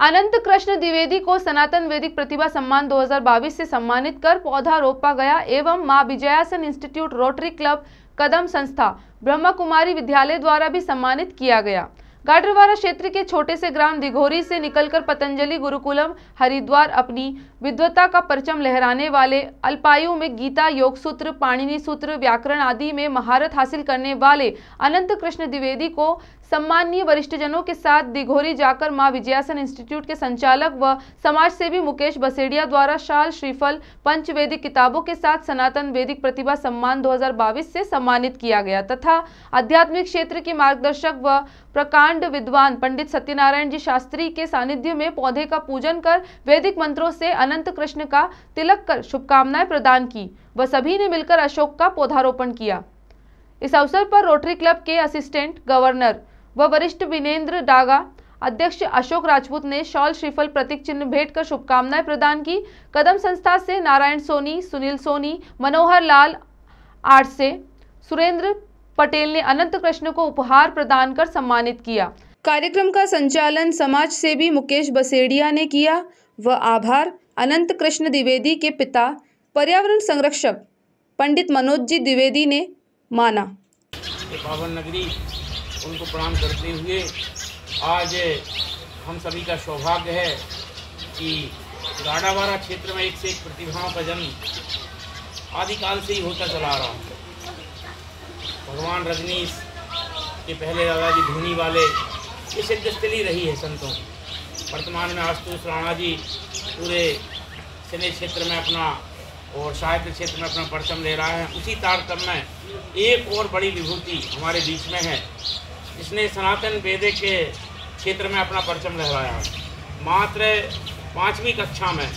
अनंत कृष्ण द्विवेदी को सनातन वैदिक प्रतिभा सम्मान 2022 से सम्मानित कर पौधा रोपा गया एवं मां विजयासन इंस्टीट्यूट रोटरी क्लब कदम संस्था ब्रह्मा कुमारी विद्यालय द्वारा भी सम्मानित किया गया। गाडरवारा क्षेत्र के छोटे से ग्राम दिघोरी से निकलकर पतंजलि गुरुकुलम हरिद्वार अपनी विद्वता का परचम लहराने वाले अल्पायु में गीता, योग सूत्र, पाणिनि सूत्र, व्याकरण आदि में महारत हासिल करने वाले अनंत कृष्ण द्विवेदी को सम्मानीय वरिष्ठजनों के साथ दिघोरी जाकर मां विजयासन इंस्टीट्यूट के संचालक व समाज सेवी मुकेश बसेड़िया द्वारा शाल, श्रीफल, पंचवेदिक किताबों के साथ सनातन वैदिक प्रतिभा सम्मान 2022 से सम्मानित किया गया तथा आध्यात्मिक क्षेत्र के मार्गदर्शक व प्रकांड विद्वान पंडित सत्यनारायण जी शास्त्री के सानिध्य में पौधे का पूजन कर वैदिक मंत्रों से अनंत कृष्ण का तिलक कर शुभकामनाएं प्रदान की व सभी ने मिलकर अशोक का पौधारोपण किया। इस अवसर पर रोटरी क्लब के असिस्टेंट गवर्नर व वरिष्ठ विनेंद्र डागा, अध्यक्ष अशोक राजपूत ने शॉल, श्रीफल, प्रतीक चिन्ह भेंट कर शुभकामनाएं प्रदान की। कदम संस्था से नारायण सोनी, सुनील सोनी, मनोहर लाल आरसे, सुरेंद्र पटेल ने अनंत कृष्ण को उपहार प्रदान कर सम्मानित किया। कार्यक्रम का संचालन समाज सेवी मुकेश बसेड़िया ने किया व आभार अनंत कृष्ण द्विवेदी के पिता पर्यावरण संरक्षक पंडित मनोज जी द्विवेदी ने माना। पावन नगरी उनको प्रणाम करते हुए आज हम सभी का सौभाग्य है कि गाडावारा क्षेत्र में एक से एक प्रतिभाओं का जन्म आदिकाल से ही होता चला आ रहा है। भगवान रजनीश के पहले दादाजी धूनी वाले ये सिद्धस्थली रही है संतों। वर्तमान में आशुतोष राणा जी पूरे सिने क्षेत्र में अपना और साहित्य क्षेत्र में अपना परचम ले रहा है। उसी तारतम्य में एक और बड़ी विभूति हमारे बीच में है जिसने सनातन वैदिक के क्षेत्र में अपना परचम लहराया। मात्र 5वीं कक्षा में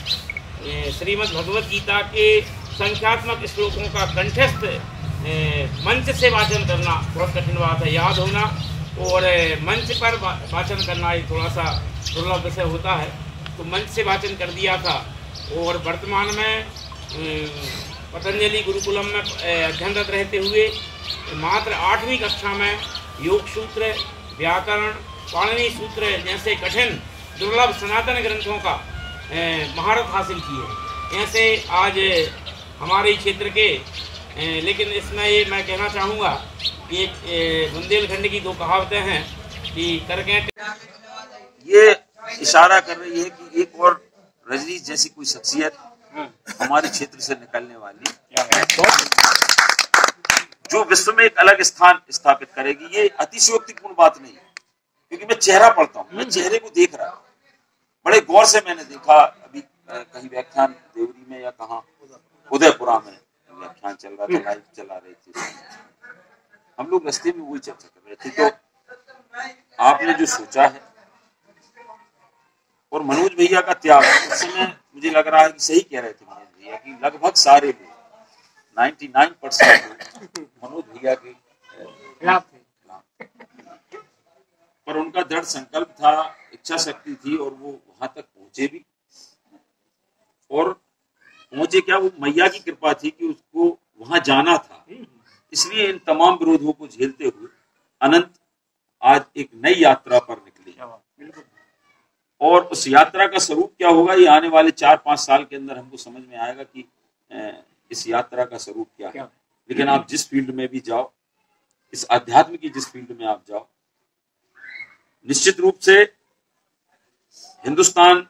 श्रीमद् भगवद गीता के संख्यात्मक श्लोकों का कंठस्थ मंच से वाचन करना बहुत कठिन बात है, याद होना और मंच पर वाचन करना ये थोड़ा सा दुर्लभ विषय होता है। तो मंच से वाचन कर दिया था और वर्तमान में पतंजलि गुरुकुलम में अध्ययनरत रहते हुए मात्र 8वीं कक्षा में योग सूत्र, व्याकरण, पाणिनि सूत्र जैसे कठिन दुर्लभ सनातन ग्रंथों का महारत हासिल की है। ऐसे आज हमारे क्षेत्र के लेकिन इसमें ये मैं कहना चाहूँगा कि बुंदेलखंड की 2 कहावतें हैं कि करकें ये इशारा कर रही है कि एक और रजनीश जैसी कोई शख्सियत हमारे क्षेत्र से निकलने वाली जो विश्व में एक अलग स्थान स्थापित करेगी। ये अतिशयोक्तिपूर्ण बात नहीं है क्योंकि मैं चेहरा पढ़ता हूँ, मैं चेहरे को देख रहा हूँ। बड़े गौर से मैंने देखा अभी कहीं व्याख्यान देवरी में या कहाँ उदयपुरा में व्याख्यान चल रहा था, लाइव चला रहे थे, हम लोग रास्ते में वही चर्चा कर रहे थे। तो आपने जो सोचा है और मनोज भैया का त्याग, उस समय मुझे लग रहा है कि सही कह रहे थे मनोज भैया कि लगभग सारे लोग 99% मनोज भैया के खिलाफ थे, पर उनका दृढ़ संकल्प था, इच्छा शक्ति थी और वो वहां तक पहुंचे भी। और पहुंचे क्या, वो मैया की कृपा थी कि उसको वहां जाना था। इसलिए इन तमाम विरोधों को झेलते हुए अनंत आज एक नई यात्रा पर निकले और उस यात्रा का स्वरूप क्या होगा ये आने वाले 4-5 साल के अंदर हमको समझ में आएगा कि इस यात्रा का स्वरूप क्या है। लेकिन आप जिस फील्ड में भी जाओ, इस अध्यात्म की जिस फील्ड में आप जाओ, निश्चित रूप से हिंदुस्तान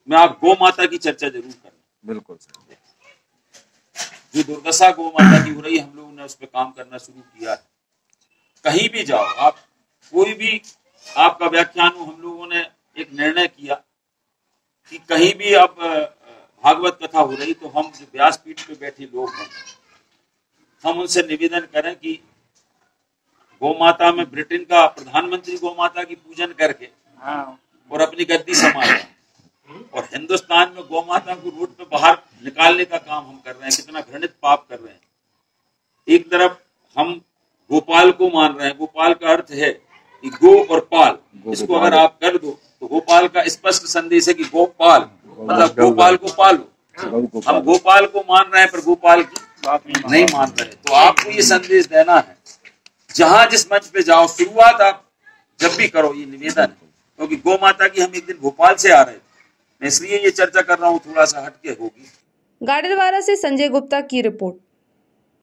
में आप गौ माता की चर्चा जरूर करना। बिल्कुल सर। जो दुर्दशा गौ माता की हो रही है, हम लोगों ने उस पर काम करना शुरू किया है। कहीं भी जाओ आप, कोई भी आपका व्याख्यान हो, हम लोगों ने एक निर्णय किया कि कहीं भी अब भागवत कथा हो रही तो हम जो व्यासपीठ पे बैठे लोग हैं, हम उनसे निवेदन करें कि गौ माता में ब्रिटेन का प्रधानमंत्री गौ माता की पूजन करके और अपनी गद्दी संभाले, और हिंदुस्तान में गौ माता को रोड पे बाहर निकालने का काम हम कर रहे हैं। कितना घृणित पाप कर रहे हैं। एक तरफ हम गोपाल को मान रहे हैं, गोपाल का अर्थ है कि गो और पाल, इसको अगर आप कर दो तो गोपाल का स्पष्ट संदेश है कि गोपाल मतलब गोपाल को पालो। हम गोपाल को मान रहे हैं पर गोपाल की नहीं मान रहे। तो आपको ये संदेश देना है, जहां जिस मंच पे जाओ, शुरुआत आप जब भी करो, ये निवेदन है क्योंकि गौ माता की हम एक दिन भोपाल से आ रहे थे, मैं इसलिए ये चर्चा कर रहा हूँ, थोड़ा सा हटके होगी। गाडरवारा से संजय गुप्ता की रिपोर्ट।